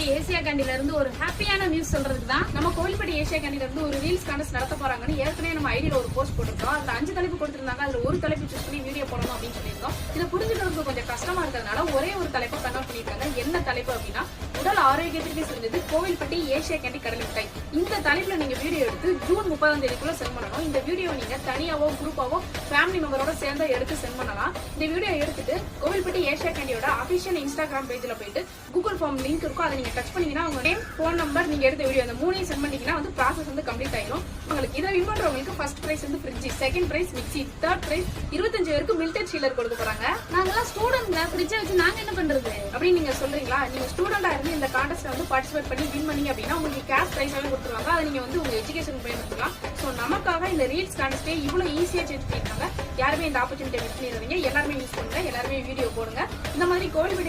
Kovilpatti Asia கேண்டில இருந்து ஒரு ஹாப்பியான நியூஸ் சொல்றதுக்கு தான் நம்ம கோவில்பட்டி ஏசியா கேண்டில இருந்து ஒரு ரீல்ஸ் கான்டெஸ்ட் நடத்த போறாங்கன்னு ஏற்கனவே நம்ம ஐடியில ஒரு போஸ்ட் போட்டிருக்கோம். அதுல 5 தலைப்பு கொடுத்திருந்தாங்க. அதுல ஒரு தலைப்பு சூஸ் பண்ணி வீடியோ போடணும் அப்படின்னு சொல்லியிருந்தோம். இதை புரிஞ்சுக்கிறதுக்கு கொஞ்சம் கஷ்டமா இருக்கிறதுனால ஒரே ஒரு தலைப்பை கன்வெர்ட் பண்ணிருக்காங்க. என்ன தலைப்பு அப்படின்னா உடல் ஆரோக்கியத்திற்கு சிறந்தது கோவில்பட்டி ஏசியா கேண்டி கடலை மிட்டாய். இந்த தலைப்புல நீங்க வீடியோ எடுத்து ஜூன் 30ஆம் தேதிக்குள்ள சென்ட் பண்ணணும். இந்த வீடியோ நீங்க தனியாவோ குரூப்பாவோ ஃபேமிலி மெம்பரோட சேர்ந்து எடுத்து சென்ட் பண்ணலாம். இந்த வீடியோ எடுத்துட்டு கோவில்பட்டி ஏசியா கேண்டியோட அபிஷியல் இன்ஸ்டாகிராம் பேஜ்ல போயிட்டு கூகுள் ஃபார்ம் லிங்க் இருக்கும். அதை நீங்க டச் பண்ணீங்கன்னா உங்க நேம், போன் நம்பர், நீங்க எடுத்த வீடியோ அந்த 3ஐயும் சென்ட் பண்ணீங்கன்னா வந்து ப்ராசஸ் வந்து கம்ப்ளீட் ஆயிடும். உங்களுக்கு இதை வின் பண்றவங்களுக்கு ஃபர்ஸ்ட் பிரைஸ் வந்து fridge, second prize mixie, third prize 25 பேருக்கு மில்டட் ஷீலர் கொடுக்க போறாங்க. நாங்கெல்லாம் ஸ்டூடெண்ட்ல ஃப்ரிட்ஜை வச்சு நாங்க என்ன பண்றது அப்படின்னு நீங்க சொல்றீங்களா? நீங்க ஸ்டூடெண்டா இருந்து இந்த கான்டெஸ்ட்ல வந்து பார்ட்டிசிபேட் பண்ணி வின் பண்ணீங்க அப்படின்னா உங்களுக்கு கேஷ் பிரைஸாவே கொடுத்துருவாங்க. அதை நீங்க வந்து உங்க எஜுகேஷன் பயன்படுத்தலாம். ஸோ நமக்காக இந்த ரீல்ஸ் கான்டெஸ்டே இவ்வளவு ஈஸியா சேஞ்ச் பண்ணிருக்காங்க. யாருமே இந்த ஆப்பர்ச்சுனிட்டி மிஸ் பண்ணிடுறீங்க. எல்லாருமே யூஸ் பண்ணுங்க, எல்லாருமே வீடியோ போடுங்க. இந்த மாதிரி கோவில்பட்டி